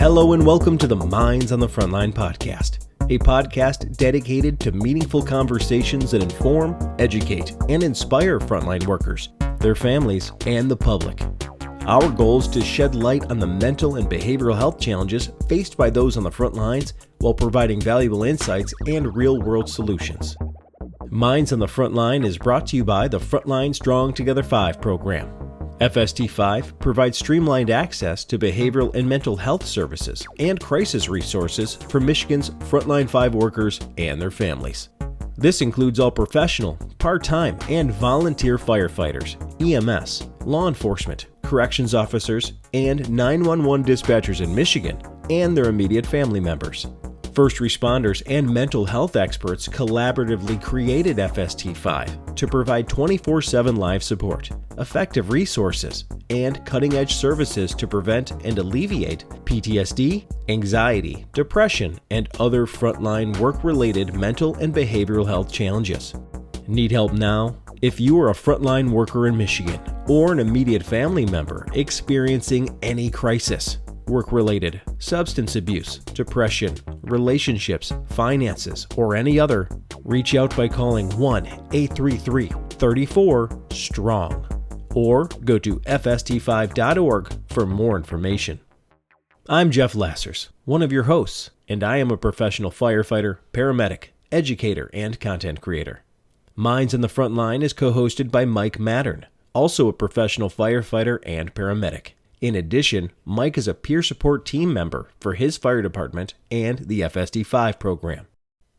Hello and welcome to the Minds on the Frontline Podcast, a podcast dedicated to meaningful conversations that inform, educate, and inspire frontline workers, their families, and the public. Our goal is to shed light on the mental and behavioral health challenges faced by those on the front lines while providing valuable insights and real-world solutions. Minds on the Frontline is brought to you by the Frontline Strong Together 5 Program. FST5 provides streamlined access to behavioral and mental health services and crisis resources for Michigan's Frontline 5 workers and their families. This includes all professional, part-time, and volunteer firefighters, EMS, law enforcement, corrections officers, and 911 dispatchers in Michigan and their immediate family members. First responders and mental health experts collaboratively created FST5 to provide 24/7 live support, effective resources, and cutting-edge services to prevent and alleviate PTSD, anxiety, depression, and other frontline work-related mental and behavioral health challenges. Need help now? If you are a frontline worker in Michigan or an immediate family member experiencing any crisis, work-related, substance abuse, depression, relationships, finances, or any other, reach out by calling 1-833-34-STRONG or go to fst5.org for more information. I'm Jeff Lassers, one of your hosts, and I am a professional firefighter, paramedic, educator, and content creator. Minds on the Frontline is co-hosted by Mike Mattern, also a professional firefighter and paramedic. In addition, Mike is a peer support team member for his fire department and the FST5 program.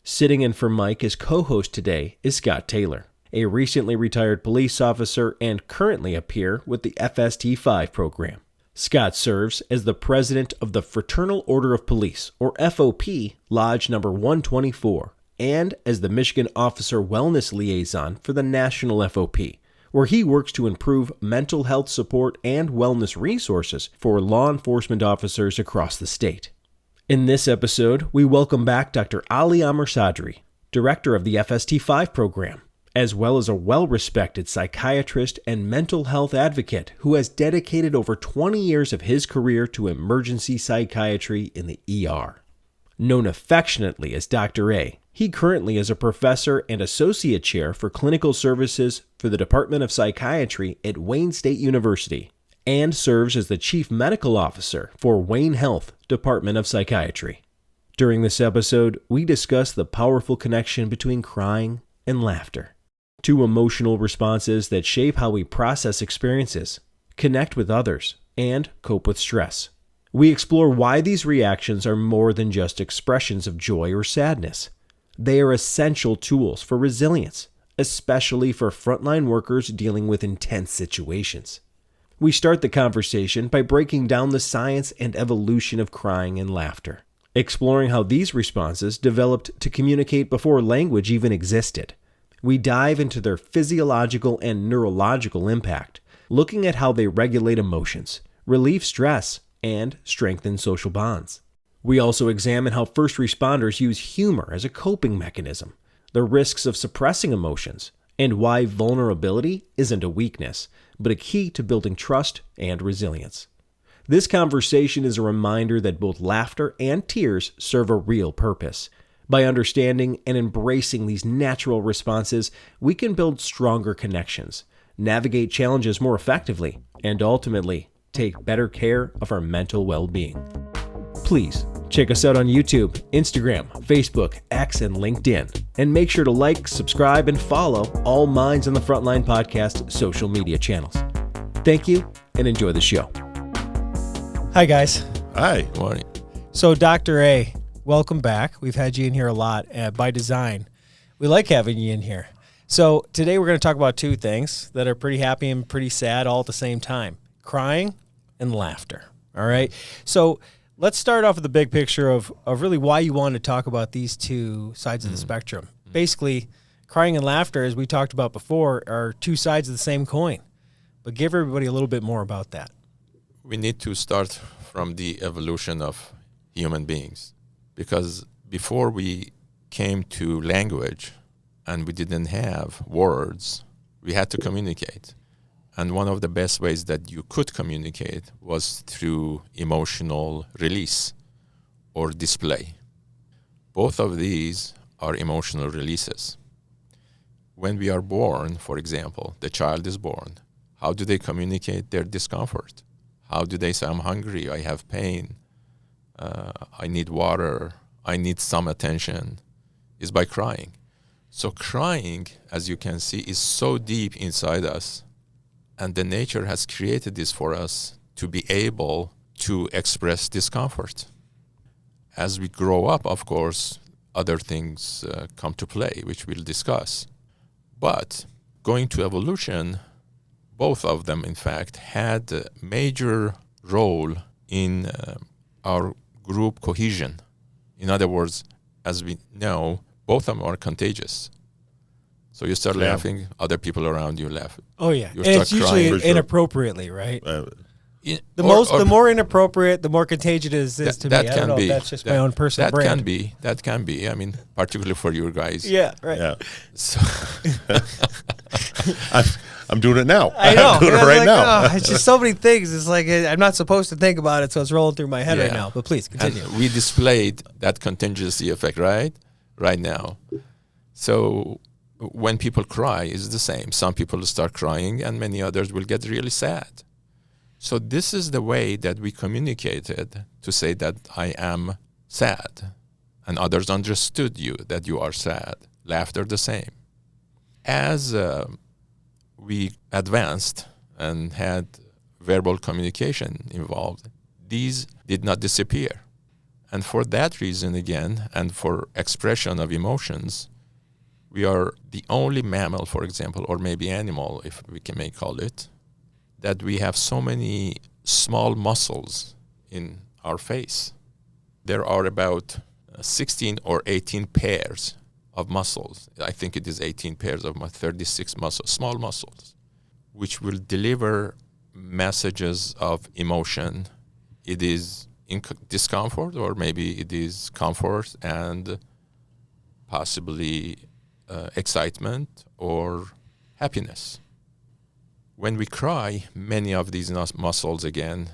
Sitting in for Mike as co-host today is Scott Taylor, a recently retired police officer and currently a peer with the FST5 program. Scott serves as the president of the Fraternal Order of Police, or FOP, Lodge number 124, and as the Michigan Officer Wellness Liaison for the National FOP, where he works to improve mental health support and wellness resources for law enforcement officers across the state. In this episode, we welcome back Dr. Ali Amirsadri, director of the FST5 program, as well as a well-respected psychiatrist and mental health advocate who has dedicated over 20 years of his career to emergency psychiatry in the ER. Known affectionately as Dr. A, he currently is a professor and associate chair for clinical services for the Department of Psychiatry at Wayne State University and serves as the chief medical officer for Wayne Health Department of Psychiatry. During this episode, we discuss the powerful connection between crying and laughter, two emotional responses that shape how we process experiences, connect with others, and cope with stress. We explore why these reactions are more than just expressions of joy or sadness. They are essential tools for resilience, especially for frontline workers dealing with intense situations. We start the conversation by breaking down the science and evolution of crying and laughter, exploring how these responses developed to communicate before language even existed. We dive into their physiological and neurological impact, looking at how they regulate emotions, relieve stress, and strengthen social bonds. We also examine how first responders use humor as a coping mechanism, the risks of suppressing emotions, and why vulnerability isn't a weakness, but a key to building trust and resilience. This conversation is a reminder that both laughter and tears serve a real purpose. By understanding and embracing these natural responses, we can build stronger connections, navigate challenges more effectively, and ultimately take better care of our mental well-being. Please check us out on YouTube, Instagram, Facebook, X, and LinkedIn. And make sure to like, subscribe, and follow all Minds on the Frontline Podcast social media channels. Thank you, and enjoy the show. Hi, guys. Hi, morning. So, Dr. A, welcome back. We've had you in here a lot by design. We like having you in here. So, today we're going to talk about two things that are pretty happy and pretty sad all at the same time: crying and laughter. All right? So, let's start off with the big picture of really why you want to talk about these two sides of the spectrum. Basically, crying and laughter, as we talked about before, are two sides of the same coin. But give everybody a little bit more about that. We need to start from the evolution of human beings, because before we came to language and we didn't have words, we had to communicate. And one of the best ways that you could communicate was through emotional release or display. Both of these are emotional releases. When we are born, for example, the child is born, how do they communicate their discomfort? How do they say, I'm hungry, I have pain, I need water, I need some attention? Is by crying. So crying, as you can see, is so deep inside us, and the nature has created this for us to be able to express discomfort. As we grow up, of course, other things come to play, which we'll discuss. But going to evolution, both of them, in fact, had a major role in our group cohesion. In other words, as we know, both of them are contagious. So you start laughing, other people around you laugh. Oh, yeah. You And start it's usually crying. inappropriately, right? The The more inappropriate, the more contagious it is to me. I don't know if that's just my own personal brand. That can be. I mean, particularly for you guys. Yeah, right. Yeah. So I'm doing it now. I know. I'm doing it And right like, now. oh, it's just so many things. It's like I'm not supposed to think about it, so it's rolling through my head right Yeah. now. But please continue. and we displayed that contingency effect, right now. So when people cry, it's the same. Some people start crying, and many others will get really sad. So this is the way that we communicated to say that I am sad, and others understood you that you are sad. Laughter the same. As we advanced and had verbal communication involved, these did not disappear. And for that reason, again, and for expression of emotions, we are the only mammal, for example, or maybe animal, if we may call it, that we have so many small muscles in our face. There are about 16 or 18 pairs of muscles. I think it is 18 pairs of 36 muscles, small muscles, which will deliver messages of emotion. It is discomfort, or maybe it is comfort and possibly excitement or happiness. When we cry, many of these muscles again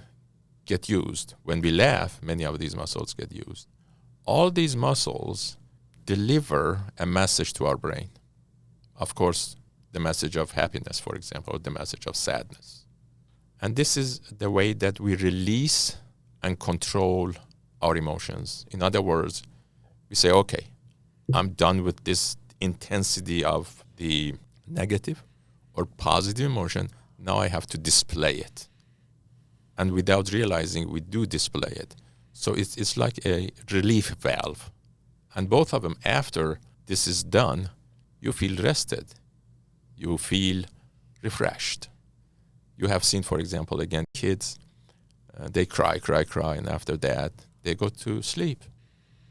get used. When we laugh, many of these muscles get used. All these muscles deliver a message to our brain. Of course, the message of happiness, for example, or the message of sadness. And this is the way that we release and control our emotions. In other words, we say, okay, I'm done with this intensity of the negative or positive emotion. Now I have to display it. And without realizing, we do display it. So it's like a relief valve. And both of them, after this is done, you feel rested. You feel refreshed. You have seen, for example, again, kids, they cry, and after that, they go to sleep.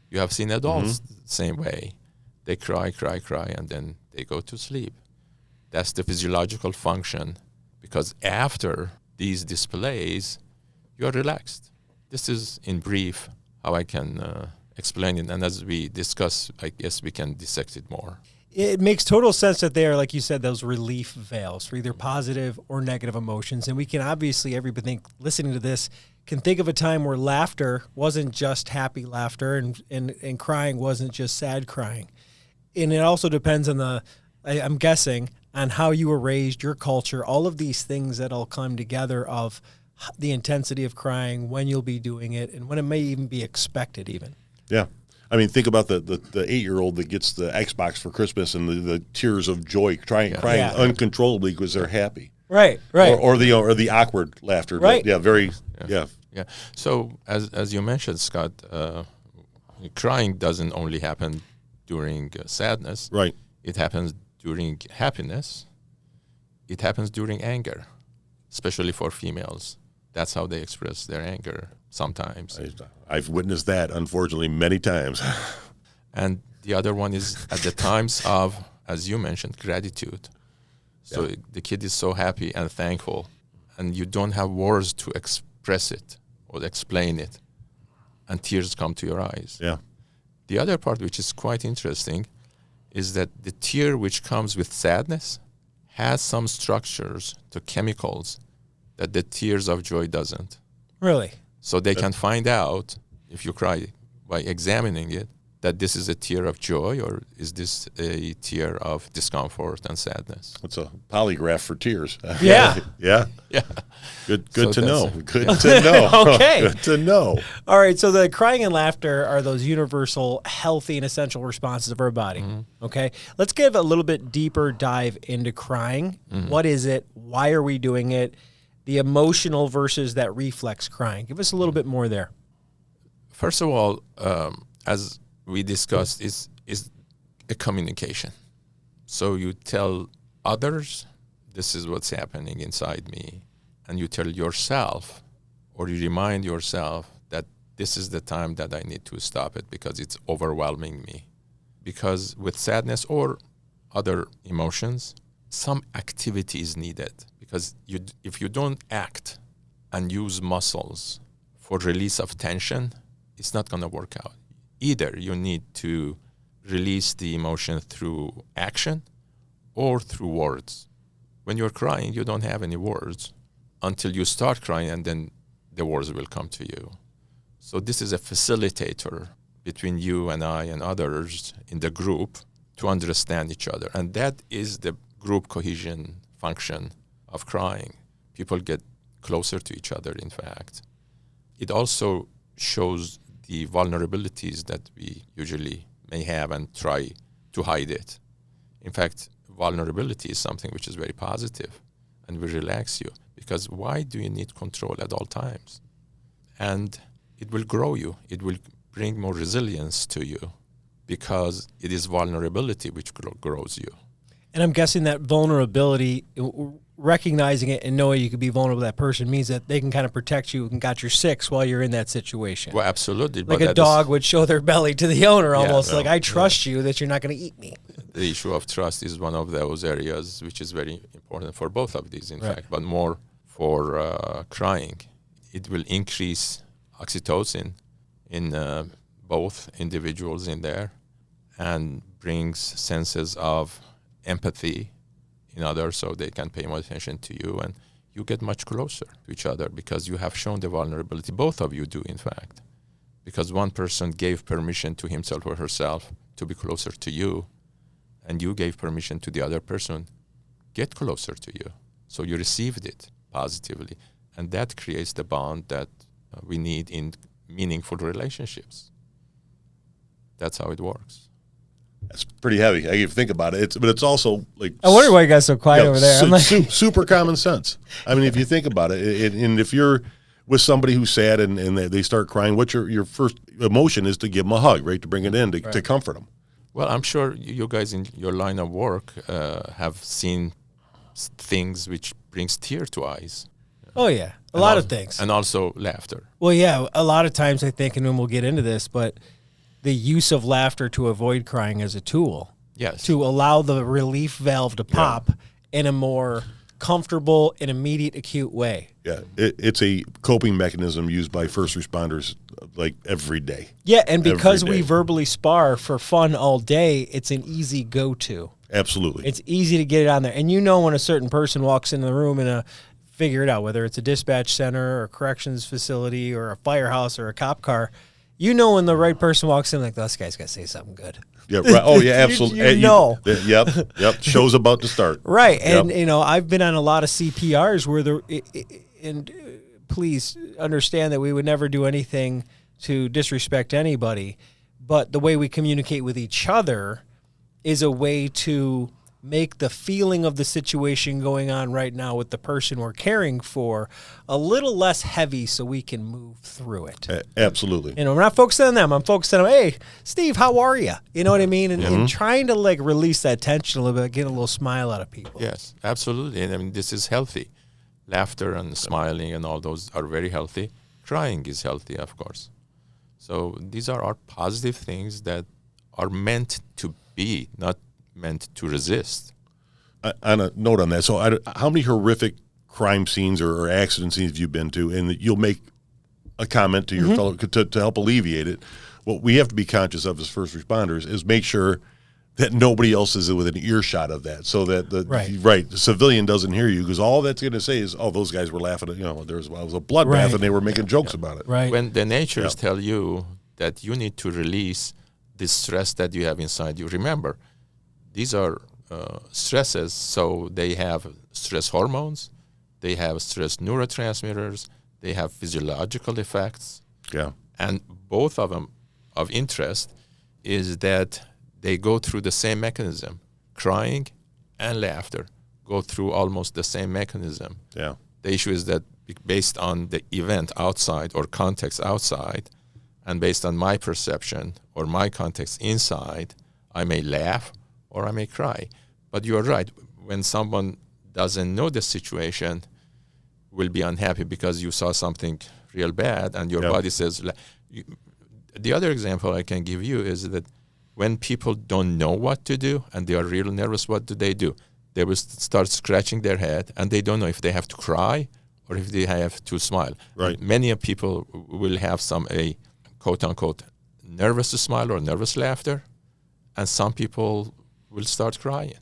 You have seen adults the same way. They cry, and then they go to sleep. That's the physiological function, because after these displays, you are relaxed. This is, in brief, how I can explain it. And as we discuss, I guess we can dissect it more. It makes total sense that they are, like you said, those relief valves for either positive or negative emotions. And we can obviously, everybody listening to this can think of a time where laughter wasn't just happy laughter and crying wasn't just sad crying. And it also depends on I'm guessing, on how you were raised, your culture, all of these things that all come together of the intensity of crying, when you'll be doing it, and when it may even be expected even. Yeah. I mean, think about the 8-year-old that gets the Xbox for Christmas and the tears of joy, crying uncontrollably because they're happy. Right. Or the awkward laughter. Right. Yeah. So as you mentioned, Scott, crying doesn't only happen during sadness. Right. It happens during happiness. It happens during anger, especially for females. That's how they express their anger sometimes. I've witnessed that, unfortunately, many times. And the other one is at the times of, as you mentioned, gratitude. So the kid is so happy and thankful, and you don't have words to express it or explain it, and tears come to your eyes. Yeah. The other part, which is quite interesting, is that the tear which comes with sadness has some structures to chemicals that the tears of joy doesn't. Really? So they can find out, if you cry, by examining it, that this is a tear of joy or is this a tear of discomfort and sadness. It's a polygraph for tears. Yeah. Yeah. Yeah. Good So to know. that's- Good to know. Okay. Good to know. All right, so the crying and laughter are those universal, healthy, and essential responses of our body. Okay, let's give a little bit deeper dive into crying. What is it? Why are we doing it? The emotional versus that reflex crying. Give us a little bit more there. First of all, as we discussed, is a communication. So you tell others, this is what's happening inside me. And you tell yourself, or you remind yourself that this is the time that I need to stop it because it's overwhelming me. Because with sadness or other emotions, some activity is needed. Because if you don't act and use muscles for release of tension, it's not going to work out. Either you need to release the emotion through action or through words. When you're crying, you don't have any words until you start crying, and then the words will come to you. So this is a facilitator between you and I and others in the group to understand each other. And that is the group cohesion function of crying. People get closer to each other, in fact. It also shows the vulnerabilities that we usually may have and try to hide it. In fact, vulnerability is something which is very positive and will relax you, because why do you need control at all times? And it will grow you. It will bring more resilience to you because it is vulnerability which grows you. And I'm guessing that vulnerability, recognizing it and knowing you could be vulnerable to that person, means that they can kind of protect you and got your six while you're in that situation. Well, absolutely. Like a dog would show their belly to the owner almost, no, like, I trust you that you're not going to eat me. The issue of trust is one of those areas which is very important for both of these, in fact, but more for crying. It will increase oxytocin in both individuals in there and brings senses of empathy in others, so they can pay more attention to you, and you get much closer to each other because you have shown the vulnerability. Both of you do, in fact, because one person gave permission to himself or herself to be closer to you, and you gave permission to the other person get closer to you. So you received it positively, and that creates the bond that we need in meaningful relationships. That's how it works. That's pretty heavy. I can think about it. But it's also like, I wonder why you guys are so quiet over there. I'm like, super common sense. I mean, if you think about it, and if you're with somebody who's sad and they start crying, what your first emotion is to give them a hug, right? To bring it in, to comfort them. Well, I'm sure you guys in your line of work have seen things which brings tear to eyes. oh yeah, a lot of things. And also laughter. Well, yeah, a lot of times I think, and then we'll get into this, but the use of laughter to avoid crying as a tool. Yes. To allow the relief valve to pop in a more comfortable and immediate acute way. Yeah, it's a coping mechanism used by first responders like every day. Yeah, and because Every we day. verbally spar for fun all day, it's an easy go-to. Absolutely. It's easy to get it on there. And you know when a certain person walks into the room and figure it out, whether it's a dispatch center or a corrections facility or a firehouse or a cop car, you know when the right person walks in, like, this guy's got to say something good. Yeah. Right. Oh, yeah. Absolutely. You know. Yep. Show's about to start. Right. And, Yep. you know, I've been on a lot of CPRs where and please understand that we would never do anything to disrespect anybody, but the way we communicate with each other is a way to make the feeling of the situation going on right now with the person we're caring for a little less heavy so we can move through it. Absolutely. You know, we're not focusing on them. I'm focusing on, hey, Steve, how are you? You know what I mean? And trying to, like, release that tension a little bit, get a little smile out of people. Yes, absolutely. And I mean, this is healthy. Laughter and smiling and all those are very healthy. Crying is healthy, of course. So these are our positive things that are meant to be, not meant to resist. On a note on that, so how many horrific crime scenes or accident scenes have you been to, and you'll make a comment to your fellow to help alleviate it? What we have to be conscious of as first responders is make sure that nobody else is within earshot of that, so that the Right. the civilian doesn't hear you, because all that's going to say is, "Oh, those guys were laughing at, there was a bloodbath Right. and they were making jokes about it." Right. When the natures tell you that you need to release the stress that you have inside you, remember, these are stresses, so they have stress hormones, they have stress neurotransmitters, they have physiological effects. Yeah. And both of them of interest is that they go through the same mechanism. Crying and laughter go through almost the same mechanism. Yeah. The issue is that based on the event outside or context outside, and based on my perception or my context inside, I may laugh or I may cry. But you're right. When someone doesn't know the situation, will be unhappy because you saw something real bad and your body says. The other example I can give you is that when people don't know what to do and they are real nervous, what do? They will start scratching their head and they don't know if they have to cry or if they have to smile. Right. Many people will have a quote-unquote nervous smile or nervous laughter, and some people will start crying.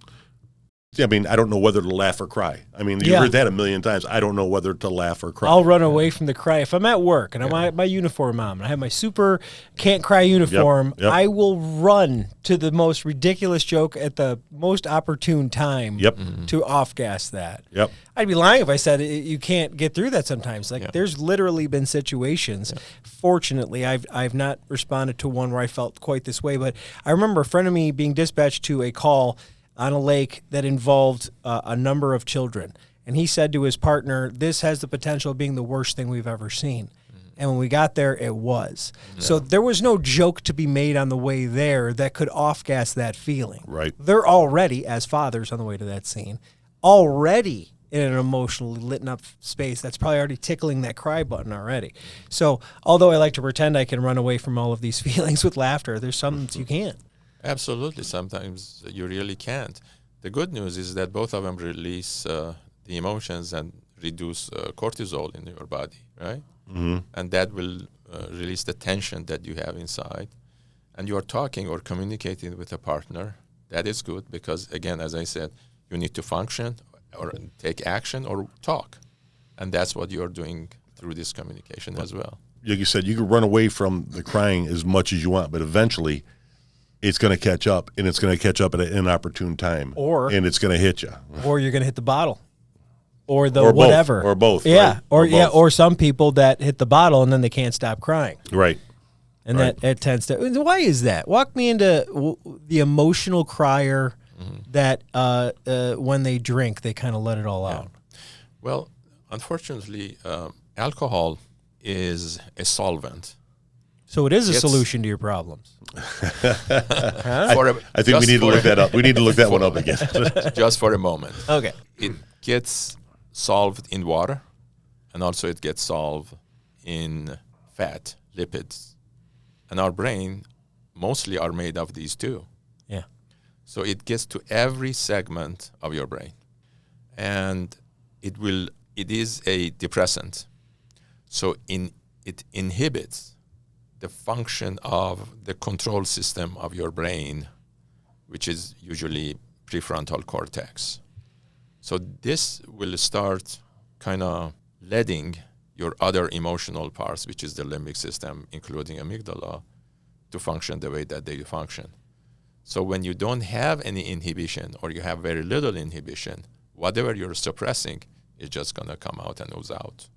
I mean, I don't know whether to laugh or cry. I mean, you've heard that a million times. I don't know whether to laugh or cry. I'll run away from the cry. If I'm at work and I'm at my uniform on and I have my super can't cry uniform, Yep. I will run to the most ridiculous joke at the most opportune time to off-gas that. Yep. I'd be lying if I said you can't get through that sometimes. There's literally been situations. Fortunately, I've not responded to one where I felt quite this way, but I remember a friend of me being dispatched to a call on a lake that involved a number of children. And he said to his partner, this has the potential of being the worst thing we've ever seen. And when we got there, it was. So there was no joke to be made on the way there that could off-gas that feeling. Right. They're already, as fathers on the way to that scene, already in an emotionally lit up space that's probably already tickling that cry button already. So although I like to pretend I can run away from all of these feelings with laughter, there's some that you can't. Absolutely. Sometimes you really can't. The good news is that both of them release the emotions and reduce cortisol in your body, right? Mm-hmm. And that will release the tension that you have inside. And you are talking or communicating with a partner. That is good because, again, as I said, you need to function or take action or talk. And that's what you're doing through this communication as well. Like you said, you can run away from the crying as much as you want, but eventually it's going to catch up, and it's going to catch up at an inopportune time, and it's going to hit you, or you're going to hit the bottle, or the or whatever, both. Or both, yeah, right? or some people that hit the bottle and then they can't stop crying, right? And that tends to. Why is that? Walk me into the emotional crier that when they drink, they kind of let it all out. Well, unfortunately, alcohol is a solvent. So it is a solution to your problems. I think we need to look that up. We need to look that one up again. Just for a moment. Okay. It gets solved in water, and also it gets solved in fat, lipids. And our brain mostly are made of these two. Yeah. So it gets to every segment of your brain. And it is a depressant. So it inhibits the function of the control system of your brain, which is usually prefrontal cortex. So this will start kind of letting your other emotional parts, which is the limbic system, including amygdala, to function the way that they function. So when you don't have any inhibition or you have very little inhibition, whatever you're suppressing is just going to come out and ooze out.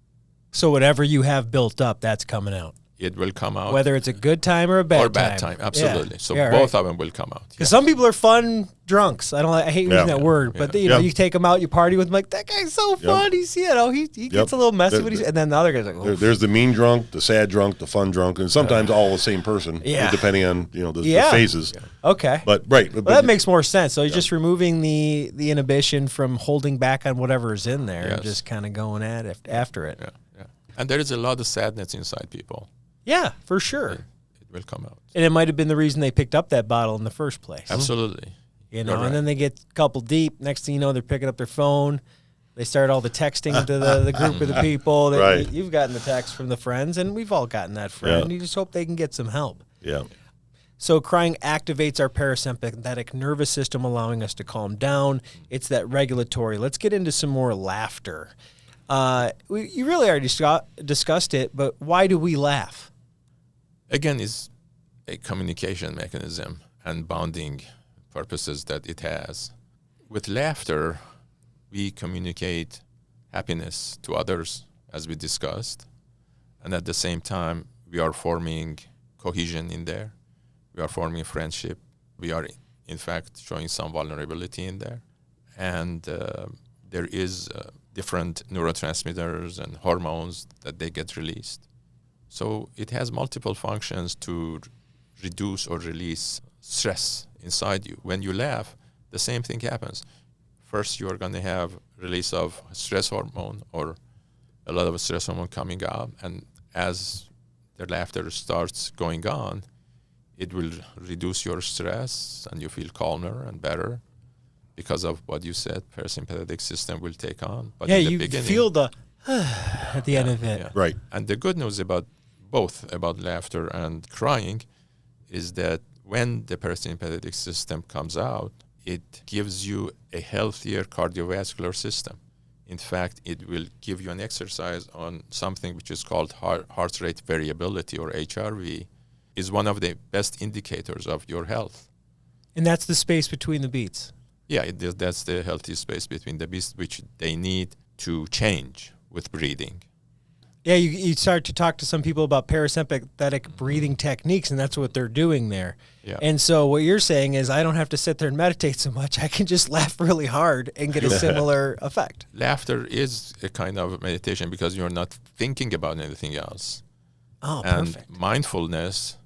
So whatever you have built up, that's coming out. It will come out. Whether it's a good time or a bad time. Or bad time, absolutely. Yeah. So Yeah, both of them will come out. Because some people are fun drunks. I hate using that word, but you take them out, you party with them, like, that guy's so fun. He's, he gets a little messy, and then the other guy's like, oh. There's the mean drunk, the sad drunk, the fun drunk, and sometimes all the same person, depending on the phases. Yeah. Okay. But that makes more sense. So you're just removing the inhibition from holding back on whatever is in there and just kind of going at it after it. Yeah. And there is a lot of sadness inside people. Yeah, for sure. It will come out. And it might have been the reason they picked up that bottle in the first place. Absolutely. And then they get a couple deep. Next thing you know, they're picking up their phone. They start all the texting to the group of the people. Right. You've gotten the text from the friends, and we've all gotten that friend. Yeah. You just hope they can get some help. Yeah. So crying activates our parasympathetic nervous system, allowing us to calm down. It's that regulatory. Let's get into some more laughter. You really already discussed it, but why do we laugh? Again, it's a communication mechanism and bonding purposes that it has. With laughter, we communicate happiness to others, as we discussed, and at the same time, we are forming cohesion in there. We are forming friendship. We are, in fact, showing some vulnerability in there. And there is different neurotransmitters and hormones that they get released. So it has multiple functions to reduce or release stress inside you. When you laugh, the same thing happens. First, you are going to have release of stress hormone or a lot of stress hormone coming out. And as the laughter starts going on, it will reduce your stress and you feel calmer and better because of what you said. Parasympathetic system will take on. But in the beginning, feel the at the end of it. Yeah. Right. And the good news about both, about laughter and crying, is that when the parasympathetic system comes out, it gives you a healthier cardiovascular system. In fact, it will give you an exercise on something which is called heart rate variability, or HRV, is one of the best indicators of your health. And that's the space between the beats. Yeah, that's the healthy space between the beats, which they need to change with breathing. Yeah, you start to talk to some people about parasympathetic breathing techniques, and that's what they're doing there. Yeah. And so what you're saying is I don't have to sit there and meditate so much. I can just laugh really hard and get a similar effect. Laughter is a kind of meditation because you're not thinking about anything else. Oh, And perfect. mindfulness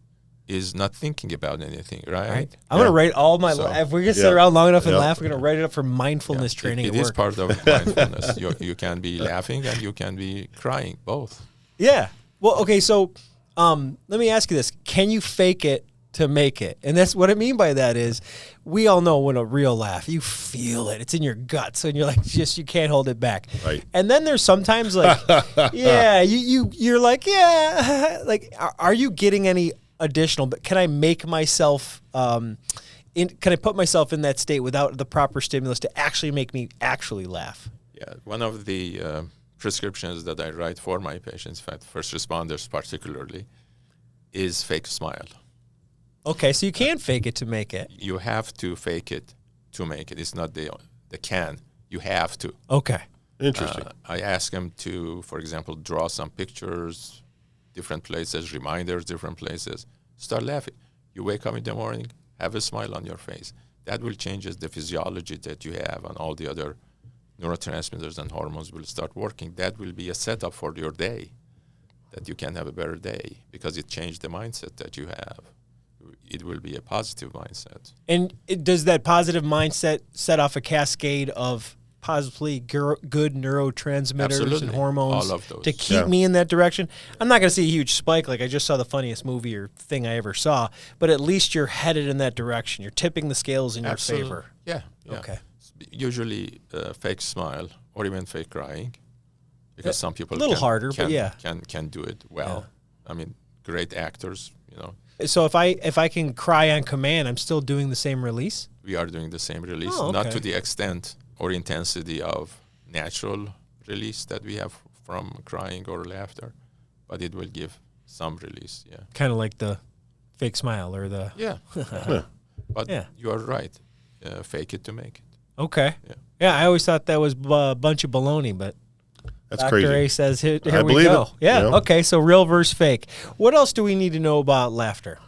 is not thinking about anything, right? I'm going to write all my So- if we can sit around long enough and Yeah. laugh, we're going to write it up for mindfulness training It at is work. part of mindfulness. You can be laughing and you can be crying, both. Yeah. Well, okay, so let me ask you this. Can you fake it to make it? And that's what I mean by that is we all know when a real laugh, you feel it. It's in your guts and you're like, you can't hold it back. Right. And then there's sometimes like, yeah, you're like, yeah, like, are you getting any additional, but can I make myself, can I put myself in that state without the proper stimulus to actually make me actually laugh? Yeah, one of the prescriptions that I write for my patients, in fact, first responders particularly, is fake smile. Okay, so you can fake it to make it. You have to fake it to make it. It's not the can. You have to. Okay. Interesting. I ask them to, for example, draw some pictures, different places, reminders, different places. Start laughing. You wake up in the morning, have a smile on your face. That will change the physiology that you have, and all the other neurotransmitters and hormones will start working. That will be a setup for your day, that you can have a better day because it changed the mindset that you have. It will be a positive mindset. And does that positive mindset set off a cascade of positively good neurotransmitters Absolutely. and hormones All of those. to keep Yeah. me in that direction? I'm not going to see a huge spike like I just saw the funniest movie or thing I ever saw, but at least you're headed in that direction. You're tipping the scales in Absolutely. your favor. Yeah. Okay. Usually fake smile or even fake crying, because some people a little harder, but yeah. can do it well. I mean, great actors, So if I can cry on command, I'm still doing the same release? we are doing the same release, Oh, not okay. to the extent or intensity of natural release that we have from crying or laughter, but it will give some release. Yeah. Kind of like the fake smile or the... Yeah. But Yeah. you are right. Fake it to make it. Okay. Yeah. Yeah, I always thought that was a bunch of baloney, but That's Dr. crazy. A says, here I we believe go. it, Yeah, you know? okay, so real versus fake. What else do we need to know about laughter?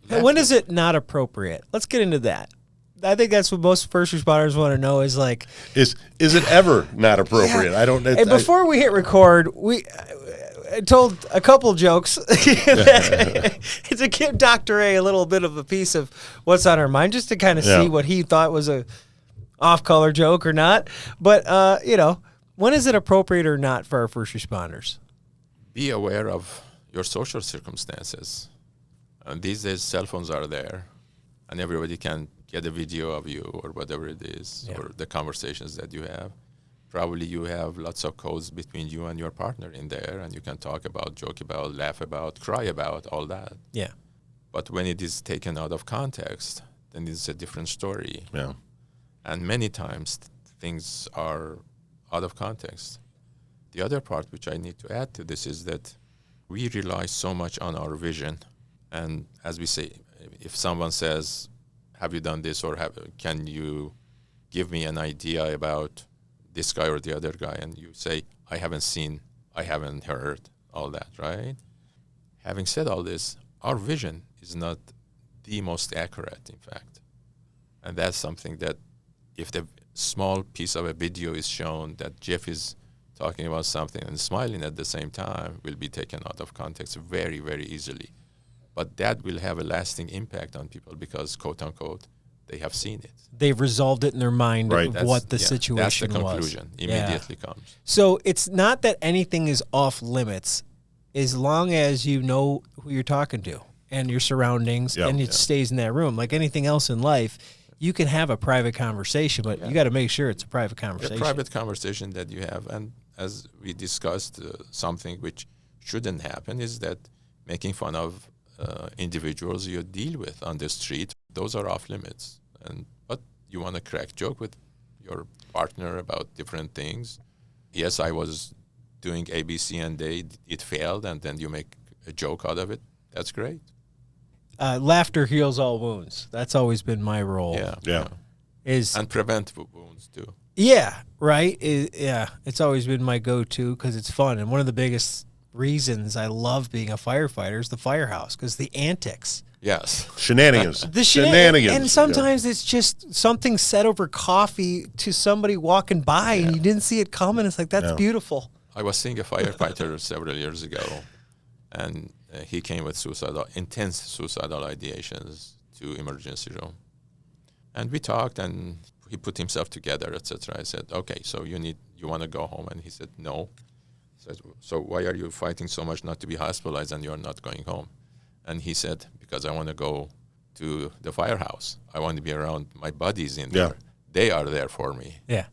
When is it not appropriate? Let's get into that. I think that's what most first responders want to know is like... Is it ever not appropriate? Yeah. I don't. And before we hit record, I told a couple jokes to give Dr. A little bit of a piece of what's on our mind, just to kind of see what he thought was a off-color joke or not. But, when is it appropriate or not for our first responders? Be aware of your social circumstances. These days, cell phones are there, and everybody can get a video of you or whatever it is, or the conversations that you have. Probably you have lots of codes between you and your partner in there, and you can talk about, joke about, laugh about, cry about, all that. Yeah. But when it is taken out of context, then it's a different story. Yeah. And many times things are out of context. The other part which I need to add to this is that we rely so much on our vision. And as we say, if someone says, have you done this, or can you give me an idea about this guy or the other guy? And you say, I haven't seen, I haven't heard, all that, right? Having said all this, our vision is not the most accurate, in fact. And that's something that if the small piece of a video is shown that Jeff is talking about something and smiling at the same time, will be taken out of context very, very easily. But that will have a lasting impact on people because, quote unquote, they have seen it. They've resolved it in their mind Right. of what the situation that's the was. conclusion. Immediately comes. So it's not that anything is off limits as long as you know who you're talking to and your surroundings and it stays in that room. Like anything else in life, you can have a private conversation, but you got to make sure it's a private conversation. A private conversation that you have. And as we discussed, something which shouldn't happen is that making fun of individuals you deal with on the street, those are off limits. But you want to crack joke with your partner about different things. Yes, I was doing A, B, C, and it failed, and then you make a joke out of it. That's great. Laughter heals all wounds. That's always been my role. Yeah. And prevent wounds too. Yeah, right? It's always been my go-to because it's fun. And one of the biggest reasons I love being a firefighter is the firehouse because the antics. Yes. Shenanigans. The Shenanigans. And sometimes it's just something said over coffee to somebody walking by and you didn't see it coming. It's like, that's beautiful. I was seeing a firefighter several years ago, and he came with intense suicidal ideations to emergency room. And we talked, and he put himself together, etc. I said, okay, so you want to go home? And he said, no. I said, so why are you fighting so much not to be hospitalized and you're not going home? And he said, because I want to go to the firehouse. I want to be around my buddies in there. They are there for me. Yeah.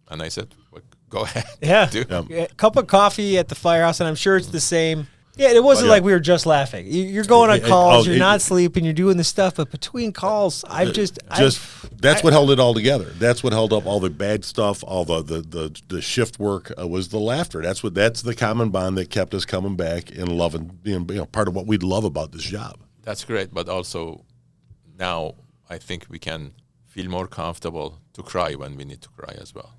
And I said, well, go ahead. Yeah. A cup of coffee at the firehouse, and I'm sure it's the same. Yeah, it wasn't like we were just laughing. You're going on calls, you're not sleeping, you're doing this stuff, but between calls, that's what held it all together. That's what held up all the bad stuff, all the shift work was the laughter. That's the common bond that kept us coming back and loving being part of what we love about this job. That's great, but also now I think we can feel more comfortable to cry when we need to cry as well.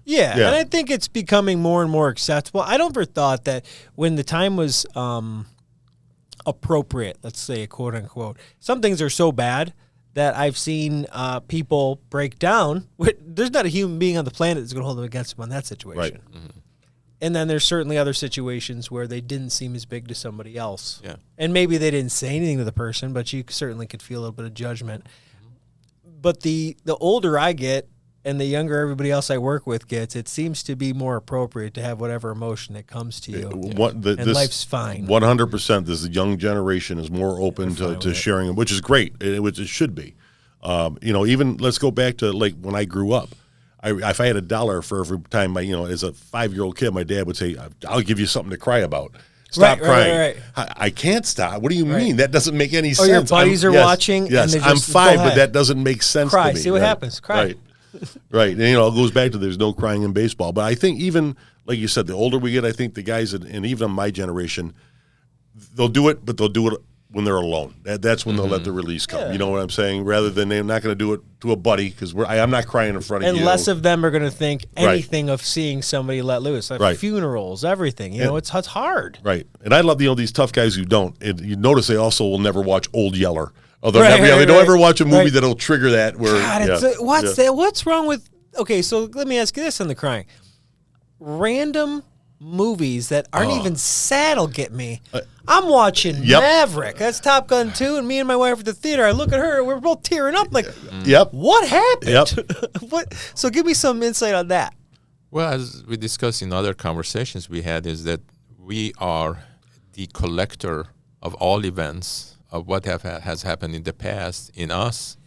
Yeah, and I think it's becoming more and more acceptable. I never thought that when the time was appropriate, let's say, quote unquote, some things are so bad that I've seen people break down. There's not a human being on the planet that's going to hold them against them on that situation. Right. Mm-hmm. And then there's certainly other situations where they didn't seem as big to somebody else. Yeah. And maybe they didn't say anything to the person, but you certainly could feel a little bit of judgment. Mm-hmm. But the older I get, and the younger everybody else I work with gets, it seems to be more appropriate to have whatever emotion that comes to you. And life's fine. 100%. This young generation is more open to sharing it, which is great, which it should be. Even let's go back to like when I grew up. If I had $1 for every time as a 5-year-old kid, my dad would say, "I'll give you something to cry about. Stop crying." Right. I can't stop. What do you mean? That doesn't make any sense. Or your buddies are watching. Yes, and I'm 5, but that doesn't make sense to me. See what happens. Cry. Right. Right. And, it goes back to there's no crying in baseball. But I think even, like you said, the older we get, I think the guys, and even my generation, they'll do it, but they'll do it when they're alone. That's when they'll let the release come. You know what I'm saying? Rather than they're not going to do it to a buddy because I'm not crying in front of you. And less of them are going to think anything of seeing somebody let loose. Like funerals, everything. It's hard. Right. And I love these tough guys who don't. And you notice they also will never watch Old Yeller. They don't ever watch a movie that'll trigger that. What's wrong with? Okay, so let me ask you this on the crying. Random movies that aren't even sad will get me. I'm watching Maverick. That's Top Gun 2, and me and my wife at the theater. I look at her, we're both tearing up. Like, what happened? So give me some insight on that. Well, as we discussed in other conversations we had, is that we are the collector of all events of what has happened in the past in us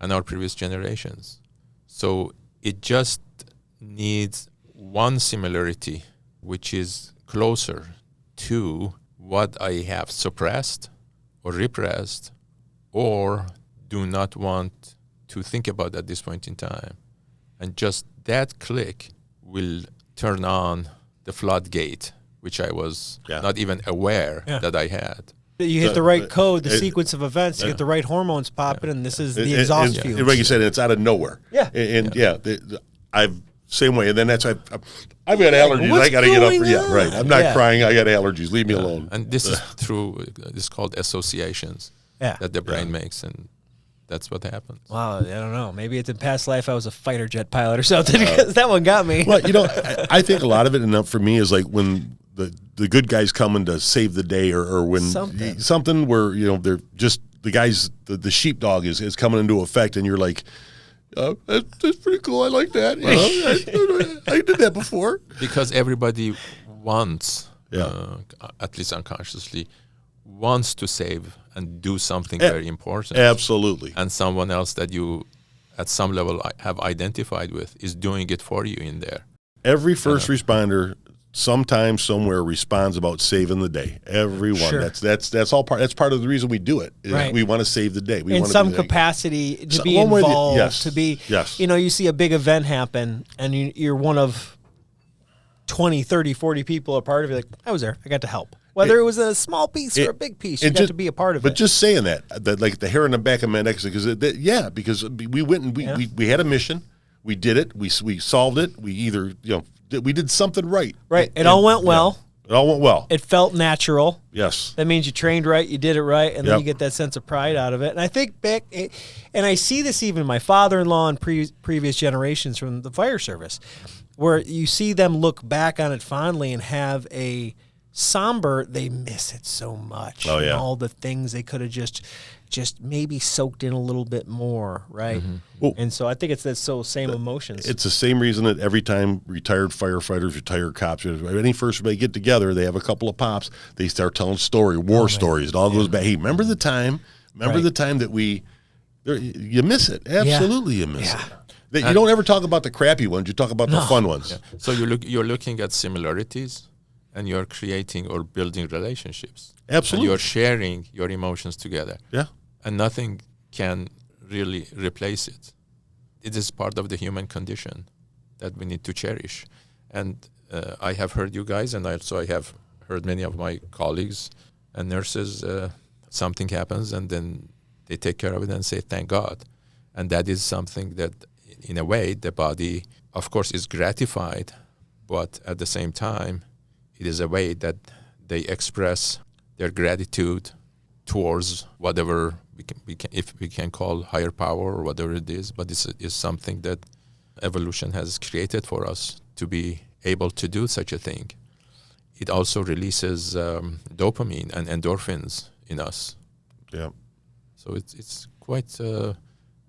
and our previous generations. So it just needs one similarity, which is closer to what I have suppressed or repressed or do not want to think about at this point in time. And just that click will turn on the floodgate, which I was not even aware that I had. You hit the right code, the sequence of events, you get the right hormones popping, and this is the exhaust fumes. Like you said, it's out of nowhere. Yeah. I've same way. And then that's, I've got allergies. I got to get up. Right. I'm not crying. I got allergies. Leave me alone. And this is through, this is called associations that the brain makes. And that's what happens. Wow. I don't know. Maybe it's in past life I was a fighter jet pilot or something, because that one got me. Well, I think a lot of it, enough for me, is like when the good guys coming to save the day, or when something where, they're just the guys, the sheepdog is coming into effect, and you're like, that's pretty cool. I like that. I did that before. Because everybody wants, at least unconsciously, wants to save and do something very important. Absolutely. And someone else that you, at some level, have identified with is doing it for you in there. Every first responder, sometime, somewhere, responds about saving the day. Everyone. Sure. That's all part. That's part of the reason we do it. Right. We want to save the day. We in want some capacity to be involved. To be, you see a big event happen, and you're one of 20, 30, 40 people a part of it. Like, I was there. I got to help. Whether it was a small piece or a big piece, you got to be a part of it. But just saying that, like the hair on the back of my neck, because we went and we had a mission. We did it. We solved it. We either we did something right. Right. It all went well. It all went well. It felt natural. Yes. That means you trained right, you did it right, and then you get that sense of pride out of it. And I think and I see this even in my father-in-law and previous generations from the fire service, where you see them look back on it fondly and have a somber, they miss it so much. Oh, yeah. And all the things they could have just maybe soaked in a little bit more, right? Mm-hmm. Well, and so I think it's that same emotions. It's the same reason that every time retired firefighters, retired cops, any first they get together, they have a couple of pops, they start telling war stories. It all goes back. Hey, remember the time? The time that you miss it. Absolutely, you miss it. You don't ever talk about the crappy ones. You talk about the fun ones. Yeah. So you're looking at similarities, and you're creating or building relationships. Absolutely. And you're sharing your emotions together. Yeah. And nothing can really replace it. It is part of the human condition that we need to cherish. And I have heard you guys, and also I have heard many of my colleagues and nurses, something happens, and then they take care of it and say, thank God. And that is something that, in a way, the body, of course, is gratified, but at the same time, it is a way that they express their gratitude towards whatever if we can call higher power or whatever it is, but this is something that evolution has created for us to be able to do such a thing. It also releases dopamine and endorphins in us. Yeah. So it's quite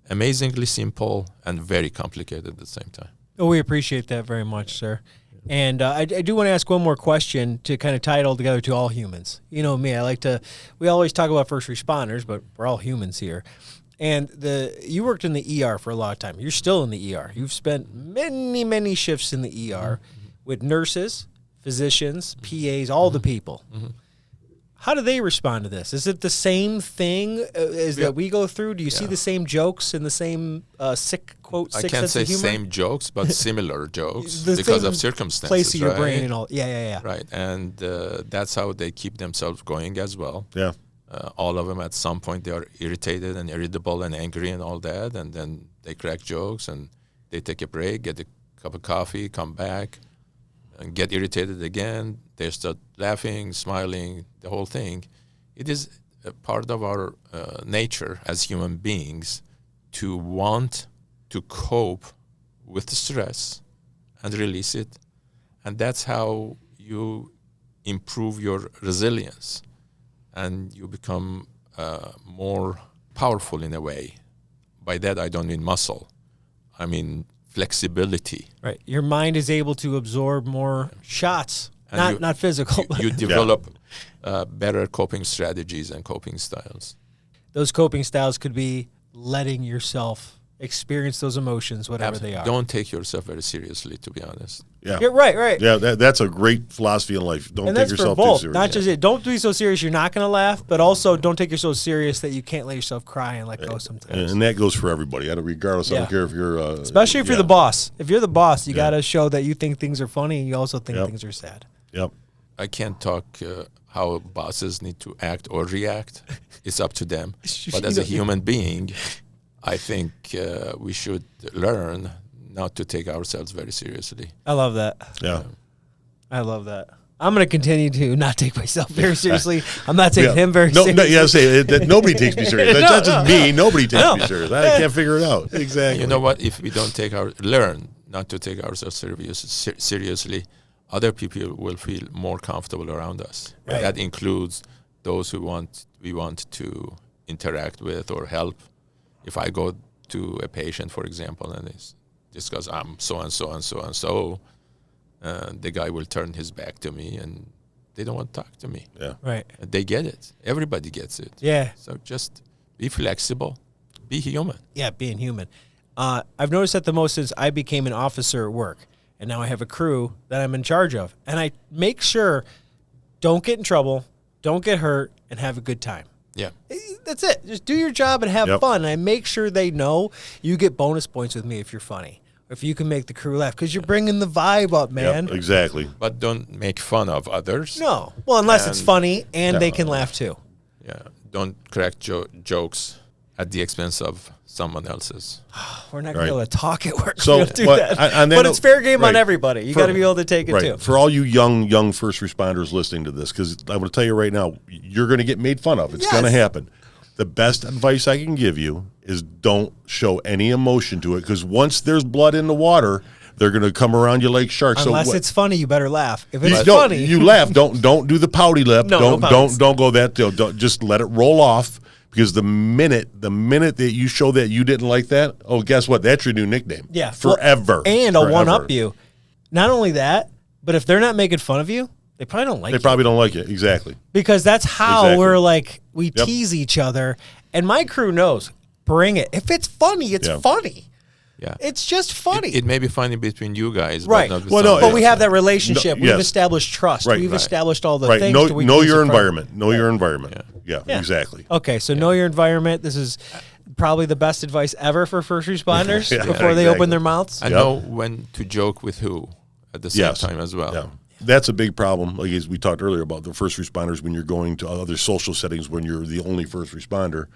amazingly simple and very complicated at the same time. Oh, we appreciate that very much, sir. And I do want to ask one more question to kind of tie it all together to all humans. You know me, we always talk about first responders, but we're all humans here. And you worked in the ER for a lot of time. You're still in the ER. You've spent many, many shifts in the ER with nurses, physicians, PAs, all the people. Mm-hmm. How do they respond to this? Is it the same thing as that we go through? Do you see the same jokes and the same sick I can't say same jokes, but similar jokes because of circumstances. Place of your brain and all. Yeah. Right, and that's how they keep themselves going as well. Yeah. All of them at some point they are irritated and irritable and angry and all that, and then they crack jokes and they take a break, get a cup of coffee, come back, and get irritated again. They start laughing, smiling, the whole thing. It is a part of our nature as human beings to want to cope with the stress and release it. And that's how you improve your resilience and you become more powerful in a way. By that, I don't mean muscle. I mean flexibility. Right. Your mind is able to absorb more shots, not physical. You develop better coping strategies and coping styles. Those coping styles could be letting yourself experience those emotions, whatever they are. Don't take yourself very seriously, to be honest. Yeah. You're right. Yeah, that's a great philosophy in life. Don't And take that's for yourself both. too serious. Not just it. Don't be so serious you're not going to laugh, but also don't take yourself so serious that you can't let yourself cry and let go sometimes. And that goes for everybody. Regardless, I don't care if you're especially if you're the boss. If you're the boss, you got to show that you think things are funny and you also think things are sad. Yep. I can't talk how bosses need to act or react. It's up to them. But as a human being, I think we should learn not to take ourselves very seriously. I love that. Yeah. I love that. I'm going to continue to not take myself very seriously. I'm not taking him very seriously. Nobody takes me serious. That's not just me. Nobody takes me serious. I can't figure it out. Exactly. You know what? If we don't learn not to take ourselves seriously, other people will feel more comfortable around us. Right. That includes those we want to interact with or help. If I go to a patient, for example, and it's discuss, I'm so and so and so and so, the guy will turn his back to me and they don't want to talk to me. Yeah. Right. They get it. Everybody gets it. Yeah. So just be flexible. Be human. Yeah, being human. I've noticed that the most since I became an officer at work, and now I have a crew that I'm in charge of. And I make sure don't get in trouble, don't get hurt, and have a good time. Yeah. That's it. Just do your job and have fun. And I make sure they know you get bonus points with me if you're funny. If you can make the crew laugh, because you're bringing the vibe up, man. Yep, exactly. But don't make fun of others. No. Well, unless it's funny and they can laugh too. Yeah. Don't crack jokes at the expense of someone else's. We're not going to be able to talk at work. So, we don't do that. But it's fair game on everybody. You got to be able to take it too. For all you young first responders listening to this, because I'm going to tell you right now, you're going to get made fun of. It's going to happen. The best advice I can give you is don't show any emotion to it, because once there's blood in the water, they're going to come around you like sharks. Unless so it's funny, you better laugh. If it's don't, funny, you laugh. Don't do the pouty lip. No, Don't go that. Don't just let it roll off. Because the minute that you show that you didn't like that, oh, guess what? That's your new nickname. Yeah, forever. And I'll one up you. Not only that, but if they're not making fun of you, they probably don't like you. They probably don't like it. Exactly. Because that's how we're like, we tease each other. And my crew knows, bring it. If it's funny, it's funny. Yeah. It's just funny. It may be funny between you guys, right? But not with but we have that relationship. We've established trust. Right. We've established all the right. things. Know your environment. Know your environment. Yeah, exactly. Okay, so know your environment. This is probably the best advice ever for first responders before they open their mouths. I know when to joke with who at the same time as well. Yeah. That's a big problem. Like as we talked earlier about the first responders, when you're going to other social settings, when you're the only first responder,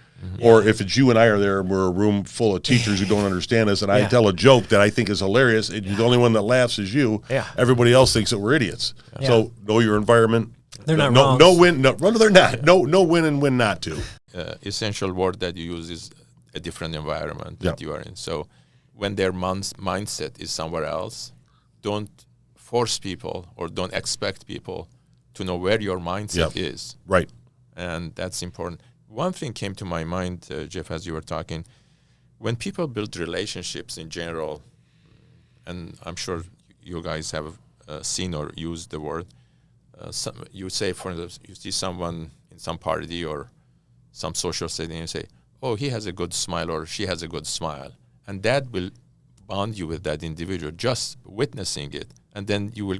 or if it's you and I are there and we're a room full of teachers who don't understand us, and I tell a joke that I think is hilarious, and the only one that laughs is you. Yeah. Everybody else thinks that we're idiots. So know your environment. They're not wrong. No win. No, they're not. Yeah. No win and win not to. Essential word that you use is a different environment that you are in. So when their mindset is somewhere else, don't force people or don't expect people to know where your mindset is. Right. And that's important. One thing came to my mind, Jeff, as you were talking. When people build relationships in general, and I'm sure you guys have seen or used the word, you say, for instance, you see someone in some party or some social setting, and you say, oh, he has a good smile or she has a good smile. And that will bond you with that individual, just witnessing it. And then you will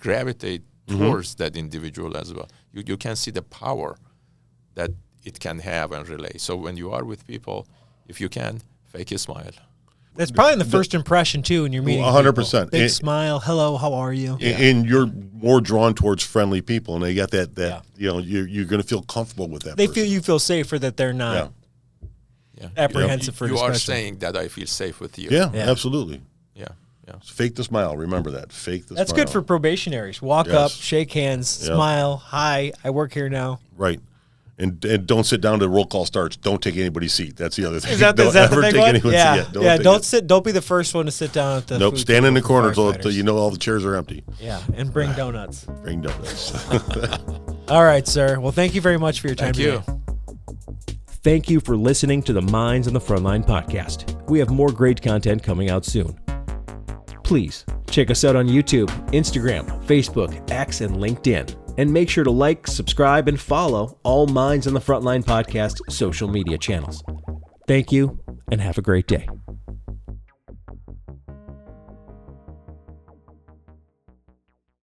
gravitate towards that individual as well. You can see the power that it can have and relay. So when you are with people, if you can, fake a smile. That's probably in the first impression, too, when you're meeting 100%. Big smile. Hello, how are you? And you're more drawn towards friendly people, and they got that you're going to feel comfortable with that person. You feel safer that they're not apprehensive for discussion. You are saying that I feel safe with you. Yeah, absolutely. Yeah. Fake the smile. Remember that. Fake the smile. That's good for probationaries. Walk up, shake hands, smile. Hi, I work here now. Right. And don't sit down till the roll call starts. Don't take anybody's seat. That's the other thing. Is that don't the ever big take one? anyone's seat. Don't be the first one to sit down at the Nope. food Stand in the table corner for until you know all the chairs are empty. Yeah, and bring donuts. Bring donuts. All right, sir. Well, thank you very much for your time today. Thank you for listening to the Minds on the Frontline podcast. We have more great content coming out soon. Please check us out on YouTube, Instagram, Facebook, X, and LinkedIn. And make sure to like, subscribe, and follow all Minds on the Frontline podcast social media channels. Thank you. and have a great day.